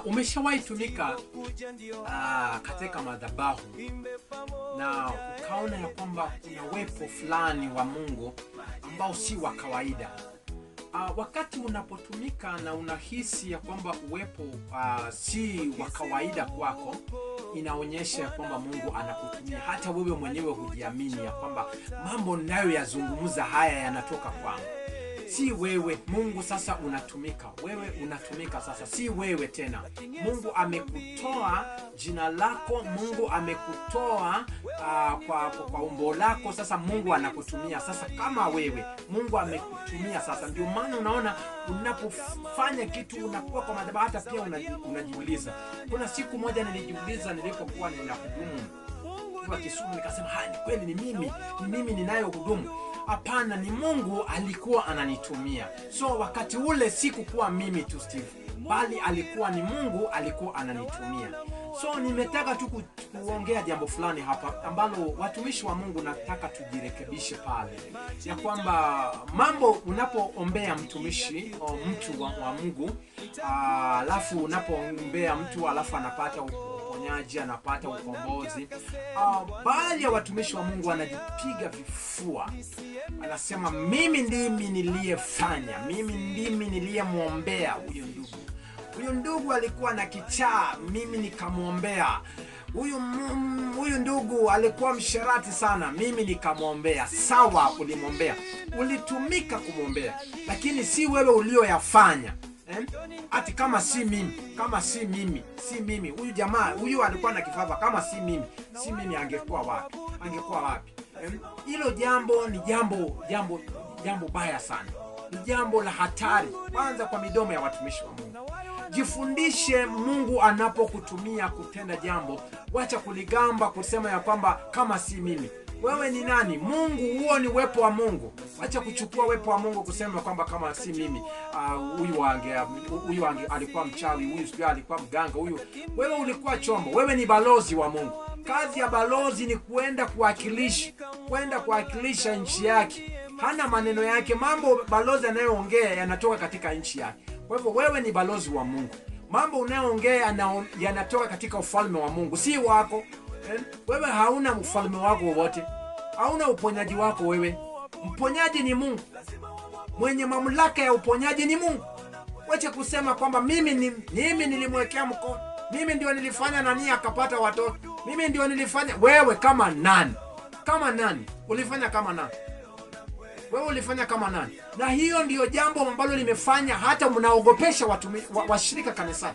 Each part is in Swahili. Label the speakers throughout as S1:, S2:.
S1: Umeshawahi tumika katika madhabahu na ukaona ya kwamba kuna uwepo fulani wa Mungu ambao si wa kawaida. Wakati unapotumika na unahisi ya kwamba uwepo si wa kawaida kwako, inaonyesha ya kwamba Mungu anakutumia. Hata wewe mwenyewe hujiamini ya kwamba mambo ninayoyazungumza haya yanatoka kwangu. Si wewe, Mungu sasa unatumika. Wewe unatumika sasa, si wewe tena. Mungu amekutoa jina lako, Mungu amekutoa kwa umbo lako. Sasa Mungu anakutumia sasa kama wewe. Mungu amekutumia sasa. Ndio maana unaona unapofanya kitu unakuwa kwa madhabahu, hata pia unajiuliza. Kuna siku moja nilijiuliza nilipokuwa ninahudumu kwa Kisumu, nikasema ni kweli ni mimi ninayohudumu? Hapana, ni Mungu alikuwa ananitumia. So wakati ule sikukuwa mimi tu Steve, bali alikuwa ni Mungu alikuwa ananitumia. So nimetaka tu kuongea jambo fulani hapa ambalo watumishi wa Mungu nataka tujirekebishe pale. Ya kwamba mambo unapoombea mtumishi au mtu wa Mungu, alafu unapoombea mtu alafu anapata uponyaji, anapata ukombozi, baadhi ya watumishi wa Mungu wanajipiga vifua. Anasema mimi ndimi niliyefanya, mimi ndimi niliyemwombea huyo ndugu. Huyo ndugu alikuwa na kichaa, mimi nikamwombea. Huyu ndugu alikuwa msherati sana, mimi nikamwombea. Sawa, ulimwombea, ulitumika kumwombea, lakini si wewe ulioyafanya. Ati kama si mimi. Huyu jamaa, huyu alikuwa na kifafa, kama si mimi angekuwa wapi? Hilo jambo ni jambo baya sana. Ni jambo la hatari kwanza kwa midomo ya watumishi wa Mungu. Jifundishe Mungu anapokutumia kutenda jambo, wacha kuligamba kusema ya kwamba kama si mimi. Wewe ni nani? Mungu, huo ni uwepo wa Mungu. Wacha kuchukua uwepo wa Mungu kusema kwamba kama si mimi, huyu alikuwa mchawi, huyu sio alikuwa mganga, huyu. Wewe ulikuwa chombo, wewe ni balozi wa Mungu. Kazi ya balozi ni kwenda kuwakilisha nchi yake. Hana maneno yake, mambo balozi anayoongea yanatoka katika nchi yake. Kwa hivyo wewe ni balozi wa Mungu. Mambo unayoongea yanatoka katika ufalme wa Mungu, si wako. Wewe hauna ufalme wako wowote. Hauna uponyaji wako wewe. Mponyaji ni Mungu. Mwenye mamlaka ya uponyaji ni Mungu. Wacha kusema kwamba mimi nilimwekea mkono. Mimi ndio nilifanya nani akapata watoto. Mimi ndio nilifanya. Wewe kama nani? Kama nani? Ulifanya kama nani? Wewe ulifanya kama nani? Na hiyo ndio jambo ambalo limefanya hata mnaogopesha washirika kanisani.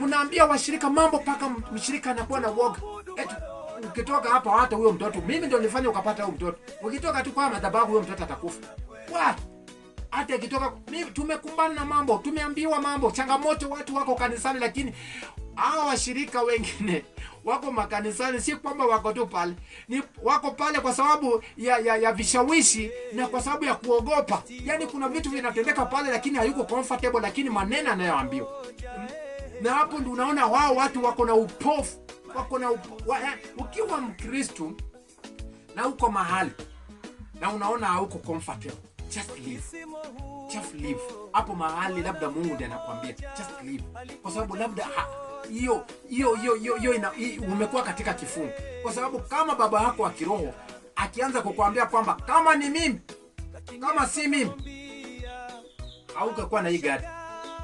S1: Unaambia washirika mambo paka mshirika anakuwa na woga. Ukitoka hapa hata huyo mtoto, mimi ndio nilifanya ukapata huyo mtoto. Ukitoka tu kwa madhabahu huyo mtoto atakufa. Hata ikitoka, mimi tumekumbana na mambo, tumeambiwa mambo, changamoto, watu wako kanisani, lakini hao washirika wengine wako makanisani, si kwamba wako tu pale. Ni wako pale kwa sababu ya vishawishi na kwa sababu ya kuogopa. Yaani kuna vitu vinatendeka pale lakini hayuko comfortable, lakini maneno anayoambiwa. Na hapo ndio unaona wao watu wako na upofu, ukiwa Mkristo na uko mahali na unaona hauko comfortable, just live. Hapo mahali labda Mungu ndiye anakuambia just live. Kwa sababu labda hiyo umekuwa katika kifungo. Kwa sababu kama baba yako wa kiroho akianza kukuambia kwamba kama ni mimi, kama si mimi, haungekuwa na hii gari.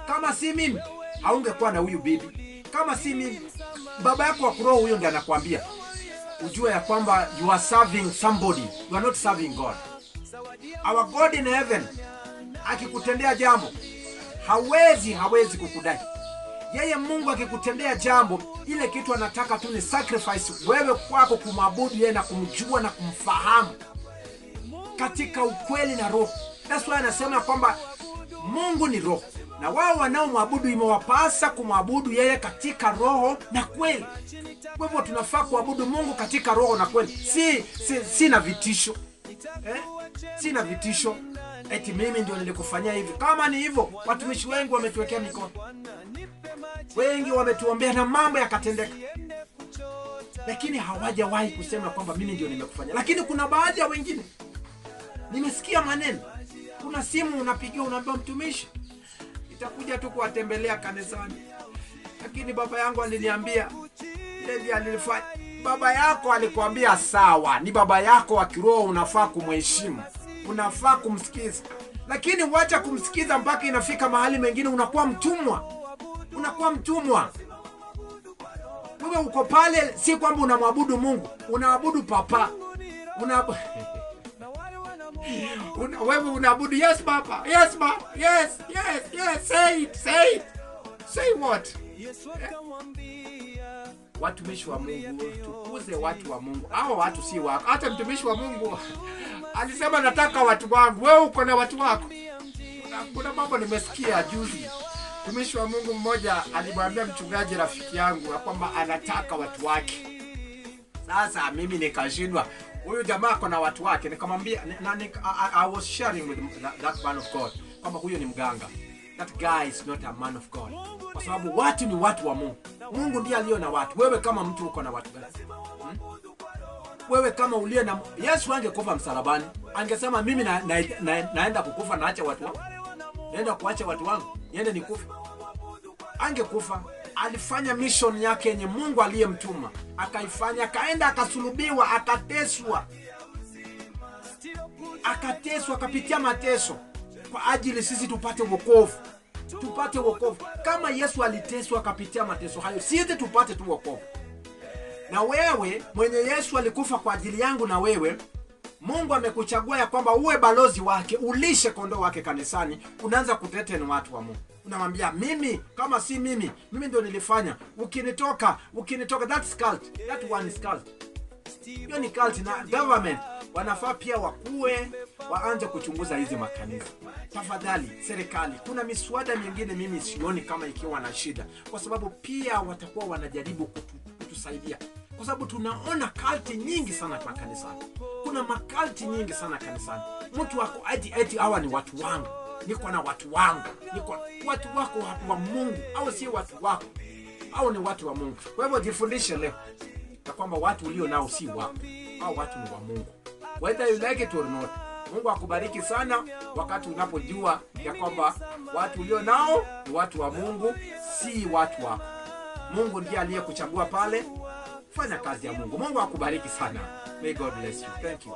S1: Kama si mimi, haungekuwa na huyu bibi. Kama si mimi, baba yako wa kiroho huyo ndiye anakuambia. Ujue ya kwamba you are serving somebody, you are not serving God. Our God in heaven akikutendea jambo, hawezi kukudai. Yeye Mungu akikutendea jambo, ile kitu anataka tu ni sacrifice wewe kwako kumwabudu yeye na kumjua na kumfahamu katika ukweli na roho. That's why anasema kwamba Mungu ni roho, na wao wanaomwabudu imewapasa kumwabudu yeye katika roho na kweli. Kwa hivyo tunafaa kuabudu Mungu katika roho na kweli. Sina vitisho. Sina vitisho. Eti mimi ndio nilikufanyia hivi. Kama ni hivyo, watumishi wengi wametuwekea mikono. Wengi wametuombea na mambo yakatendeka. Lakini hawajawahi kusema kwamba mimi ndio nimekufanya. Lakini kuna baadhi ya wengine nimesikia maneno. Kuna simu unapigia unaambia mtumishi, nitakuja tu kuwatembelea kanisani. Lakini baba yangu aliniambia, ndiye alifanya. Baba yako alikwambia sawa, ni baba yako wa kiroho, unafaa kumheshimu, unafaa kumsikiza. Lakini wacha kumsikiza mpaka inafika mahali mengine unakuwa mtumwa. Unakuwa mtumwa. Wewe uko pale si kwamba unamwabudu Mungu, unaabudu papa. Wewe unaabudu yes baba, yes baba, yes, say it. Say what? Watumishi wa Mungu, tukuze watu wa Mungu. Hao watu si wako. Hata mtumishi wa Mungu alisema nataka watu wangu. Wewe uko na watu wako. Kuna mambo nimesikia juzi. Mtumishi wa Mungu mmoja alimwambia mchungaji rafiki yangu kwamba anataka watu wake. Sasa mimi nikashindwa. Huyu jamaa ako na watu wake. Nikamwambia I was sharing with that man of God kwamba huyo ni mganga. That guy is not a man of God. Kwa sababu watu ni watu wa Mungu. Mungu ndiye aliyo na watu. Wewe kama mtu uko na watu gani? Wewe kama uliye na Yesu angekufa msalabani, angesema mimi naenda kukufa, naacha watu wangu. Naenda kuacha watu wangu, niende nikufa. Angekufa. Alifanya mission yake yenye Mungu aliyemtuma. Akaifanya, akaenda akasulubiwa, akateswa. Akapitia mateso kwa ajili sisi tupate wokovu. Tupate wokovu. Kama Yesu aliteswa akapitia mateso hayo, sisi tupate tu wokovu. Na wewe mwenye Yesu alikufa kwa ajili yangu na wewe, Mungu amekuchagua ya kwamba uwe balozi wake, ulishe kondoo wake kanisani. Unaanza kutetea watu wa Mungu. Unamwambia mimi kama si mimi ndio nilifanya. Ukinitoka that's cult. That one is cult. Hiyo ni cult. Na government wanafaa pia waanze kuchunguza hizi makanisa. Tafadhali serikali, kuna miswada mingine mimi sioni kama ikiwa na shida, kwa sababu pia watakuwa wanajaribu kutusaidia. Kwa sababu tunaona culti nyingi sana kwa kanisani. Kuna makalti nyingi sana kanisani. Mtu wako eti hawa ni watu wangu. Niko na watu wangu. Watu wako watu wa Mungu au si watu wako? Au ni watu wa Mungu. Kwa hivyo jifundishe leo ya kwamba watu ulio nao si wako. Au watu ni wa Mungu. Whether you like it or not. Mungu akubariki sana wakati unapojua ya kwamba watu ulio nao ni watu wa Mungu, si watu wako. Mungu ndiye aliyekuchagua pale. Fanya kazi ya Mungu. Mungu akubariki sana. May God bless you. Thank you.